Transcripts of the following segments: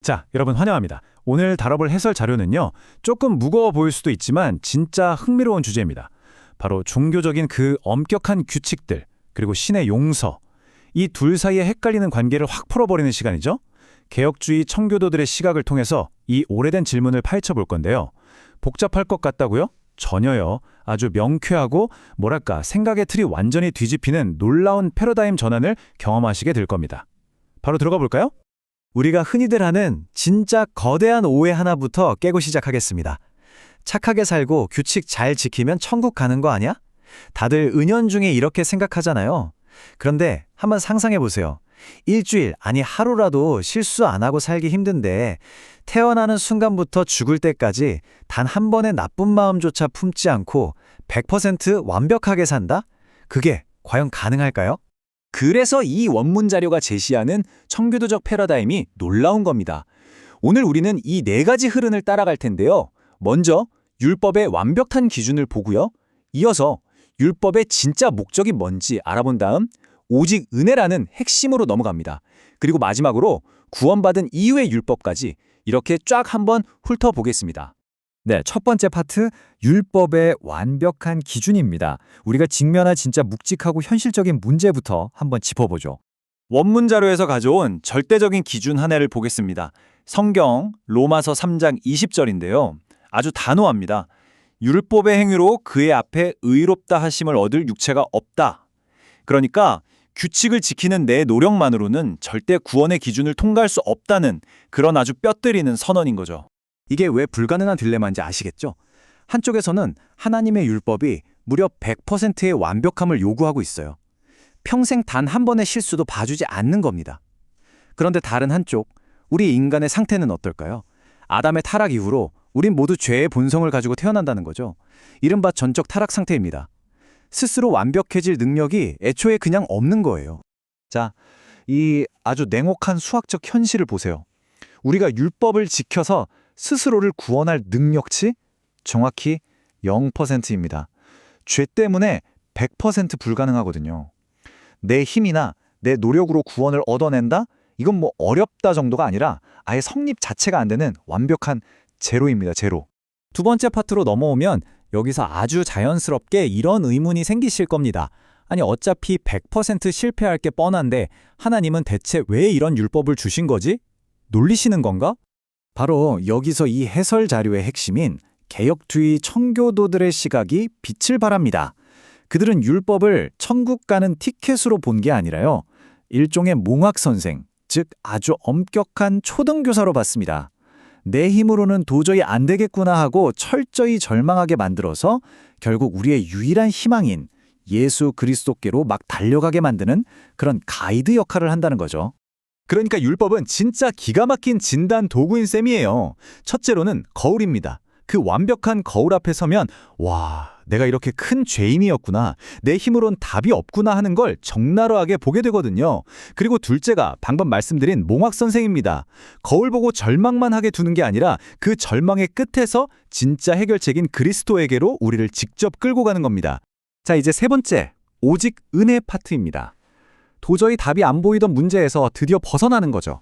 자, 여러분 환영합니다. 오늘 다뤄볼 해설 자료는요, 조금 무거워 보일 수도 있지만 진짜 흥미로운 주제입니다. 바로 종교적인 그 엄격한 규칙들, 그리고 신의 용서, 이 둘 사이에 헷갈리는 관계를 확 풀어버리는 시간이죠. 개혁주의 청교도들의 시각을 통해서 이 오래된 질문을 파헤쳐 볼 건데요. 복잡할 것 같다고요? 전혀요. 아주 명쾌하고 뭐랄까 생각의 틀이 완전히 뒤집히는 놀라운 패러다임 전환을 경험하시게 될 겁니다. 바로 들어가 볼까요? 우리가 흔히들 하는 진짜 거대한 오해 하나부터 깨고 시작하겠습니다. 착하게 살고 규칙 잘 지키면 천국 가는 거 아니야? 다들 은연중에 이렇게 생각하잖아요. 그런데 한번 상상해 보세요. 일주일, 아니 하루라도 실수 안 하고 살기 힘든데 태어나는 순간부터 죽을 때까지 단 한 번의 나쁜 마음조차 품지 않고 100% 완벽하게 산다? 그게 과연 가능할까요? 그래서 이 원문 자료가 제시하는 청교도적 패러다임이 놀라운 겁니다. 오늘 우리는 이 네 가지 흐름을 따라갈 텐데요. 먼저 율법의 완벽한 기준을 보고요. 이어서 율법의 진짜 목적이 뭔지 알아본 다음 오직 은혜라는 핵심으로 넘어갑니다. 그리고 마지막으로 구원받은 이후의 율법까지 이렇게 쫙 한번 훑어보겠습니다. 네, 첫 번째 파트, 율법의 완벽한 기준입니다. 우리가 직면할 진짜 묵직하고 현실적인 문제부터 한번 짚어보죠. 원문 자료에서 가져온 절대적인 기준 하나를 보겠습니다. 성경 로마서 3장 20절인데요. 아주 단호합니다. 율법의 행위로 그의 앞에 의롭다 하심을 얻을 육체가 없다. 그러니까 규칙을 지키는 내 노력만으로는 절대 구원의 기준을 통과할 수 없다는 그런 아주 뼈때리는 선언인 거죠. 이게 왜 불가능한 딜레마인지 아시겠죠? 한쪽에서는 하나님의 율법이 무려 100%의 완벽함을 요구하고 있어요. 평생 단 한 번의 실수도 봐주지 않는 겁니다. 그런데 다른 한쪽, 우리 인간의 상태는 어떨까요? 아담의 타락 이후로 우린 모두 죄의 본성을 가지고 태어난다는 거죠. 이른바 전적 타락 상태입니다. 스스로 완벽해질 능력이 애초에 그냥 없는 거예요. 자, 이 아주 냉혹한 수학적 현실을 보세요. 우리가 율법을 지켜서 스스로를 구원할 능력치? 정확히 0%입니다. 죄 때문에 100% 불가능하거든요. 내 힘이나 내 노력으로 구원을 얻어낸다? 이건 뭐 어렵다 정도가 아니라 아예 성립 자체가 안 되는 완벽한 제로입니다. 제로. 두 번째 파트로 넘어오면 여기서 아주 자연스럽게 이런 의문이 생기실 겁니다. 아니 어차피 100% 실패할 게 뻔한데 하나님은 대체 왜 이런 율법을 주신 거지? 놀리시는 건가? 바로 여기서 이 해설 자료의 핵심인 개혁주의 청교도들의 시각이 빛을 발합니다. 그들은 율법을 천국 가는 티켓으로 본 게 아니라요. 일종의 몽학선생, 즉 아주 엄격한 초등교사로 봤습니다. 내 힘으로는 도저히 안 되겠구나 하고 철저히 절망하게 만들어서 결국 우리의 유일한 희망인 예수 그리스도께로 막 달려가게 만드는 그런 가이드 역할을 한다는 거죠. 그러니까 율법은 진짜 기가 막힌 진단 도구인 셈이에요. 첫째로는 거울입니다. 그 완벽한 거울 앞에 서면 와, 내가 이렇게 큰 죄인이었구나, 내 힘으론 답이 없구나 하는 걸 적나라하게 보게 되거든요. 그리고 둘째가 방금 말씀드린 몽학선생입니다. 거울 보고 절망만 하게 두는 게 아니라 그 절망의 끝에서 진짜 해결책인 그리스도에게로 우리를 직접 끌고 가는 겁니다. 자, 이제 세 번째, 오직 은혜 파트입니다. 도저히 답이 안 보이던 문제에서 드디어 벗어나는 거죠.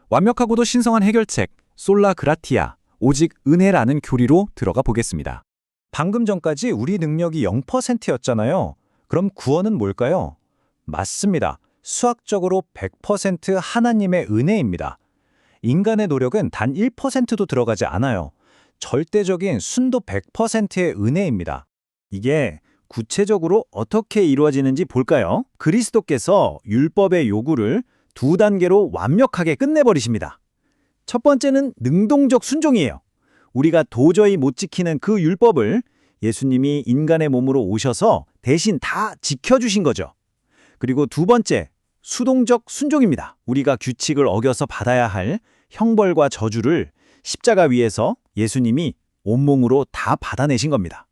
완벽하고도 신성한 해결책, 솔라 그라티아, 오직 은혜라는 교리로 들어가 보겠습니다. 방금 전까지 우리 능력이 0%였잖아요. 그럼 구원은 뭘까요? 맞습니다. 수학적으로 100% 하나님의 은혜입니다. 인간의 노력은 단 1%도 들어가지 않아요. 절대적인 순도 100%의 은혜입니다. 이게 구체적으로 어떻게 이루어지는지 볼까요? 그리스도께서 율법의 요구를 두 단계로 완벽하게 끝내버리십니다. 첫 번째는 능동적 순종이에요. 우리가 도저히 못 지키는 그 율법을 예수님이 인간의 몸으로 오셔서 대신 다 지켜주신 거죠. 그리고 두 번째, 수동적 순종입니다. 우리가 규칙을 어겨서 받아야 할 형벌과 저주를 십자가 위에서 예수님이 온몸으로 다 받아내신 겁니다.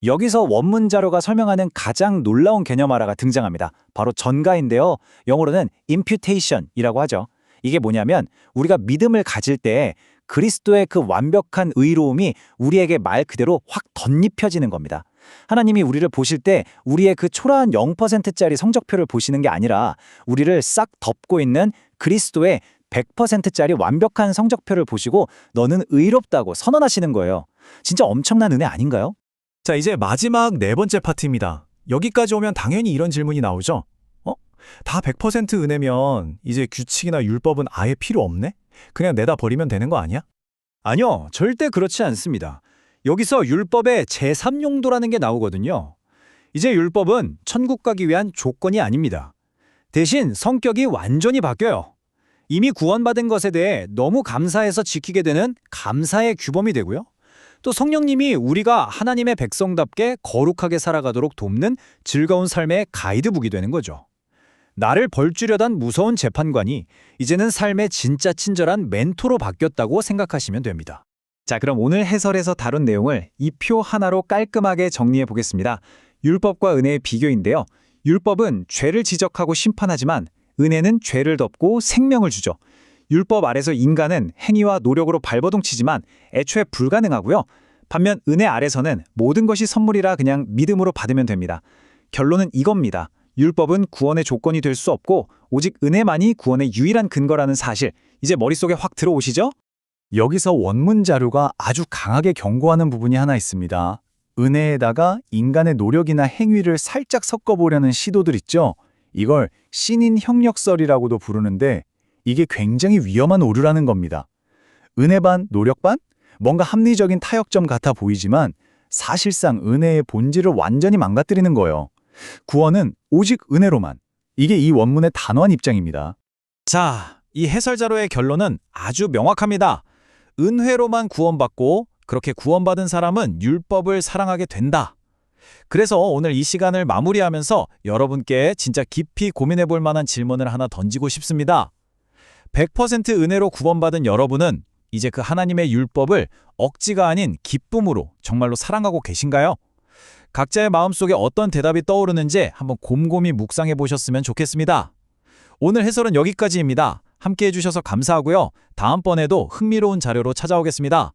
여기서 원문 자료가 설명하는 가장 놀라운 개념 하나가 등장합니다. 바로 전가인데요. 영어로는 imputation이라고 하죠. 이게 뭐냐면 우리가 믿음을 가질 때 그리스도의 그 완벽한 의로움이 우리에게 말 그대로 확 덧입혀지는 겁니다. 하나님이 우리를 보실 때 우리의 그 초라한 0%짜리 성적표를 보시는 게 아니라 우리를 싹 덮고 있는 그리스도의 100%짜리 완벽한 성적표를 보시고 너는 의롭다고 선언하시는 거예요. 진짜 엄청난 은혜 아닌가요? 자, 이제 마지막 네 번째 파트입니다. 여기까지 오면 당연히 이런 질문이 나오죠. 다 100% 은혜면 이제 규칙이나 율법은 아예 필요 없네? 그냥 내다 버리면 되는 거 아니야? 아니요, 절대 그렇지 않습니다. 여기서 율법의 제3용도라는 게 나오거든요. 이제 율법은 천국 가기 위한 조건이 아닙니다. 대신 성격이 완전히 바뀌어요. 이미 구원받은 것에 대해 너무 감사해서 지키게 되는 감사의 규범이 되고요. 또 성령님이 우리가 하나님의 백성답게 거룩하게 살아가도록 돕는 즐거운 삶의 가이드북이 되는 거죠. 나를 벌주려던 무서운 재판관이 이제는 삶의 진짜 친절한 멘토로 바뀌었다고 생각하시면 됩니다. 자, 그럼 오늘 해설에서 다룬 내용을 이 표 하나로 깔끔하게 정리해 보겠습니다. 율법과 은혜의 비교인데요. 율법은 죄를 지적하고 심판하지만 은혜는 죄를 덮고 생명을 주죠. 율법 아래서 인간은 행위와 노력으로 발버둥치지만 애초에 불가능하고요. 반면 은혜 아래서는 모든 것이 선물이라 그냥 믿음으로 받으면 됩니다. 결론은 이겁니다. 율법은 구원의 조건이 될 수 없고 오직 은혜만이 구원의 유일한 근거라는 사실, 이제 머릿속에 확 들어오시죠? 여기서 원문 자료가 아주 강하게 경고하는 부분이 하나 있습니다. 은혜에다가 인간의 노력이나 행위를 살짝 섞어보려는 시도들 있죠. 이걸 신인 형력설이라고도 부르는데 이게 굉장히 위험한 오류라는 겁니다. 은혜 반, 노력 반? 뭔가 합리적인 타협점 같아 보이지만 사실상 은혜의 본질을 완전히 망가뜨리는 거예요. 구원은 오직 은혜로만. 이게 이 원문의 단호한 입장입니다. 자, 이 해설 자료의 결론은 아주 명확합니다. 은혜로만 구원받고 그렇게 구원받은 사람은 율법을 사랑하게 된다. 그래서 오늘 이 시간을 마무리하면서 여러분께 진짜 깊이 고민해 볼 만한 질문을 하나 던지고 싶습니다. 100% 은혜로 구원받은 여러분은 이제 그 하나님의 율법을 억지가 아닌 기쁨으로 정말로 사랑하고 계신가요? 각자의 마음속에 어떤 대답이 떠오르는지 한번 곰곰이 묵상해 보셨으면 좋겠습니다. 오늘 해설은 여기까지입니다. 함께 해주셔서 감사하고요. 다음번에도 흥미로운 자료로 찾아오겠습니다.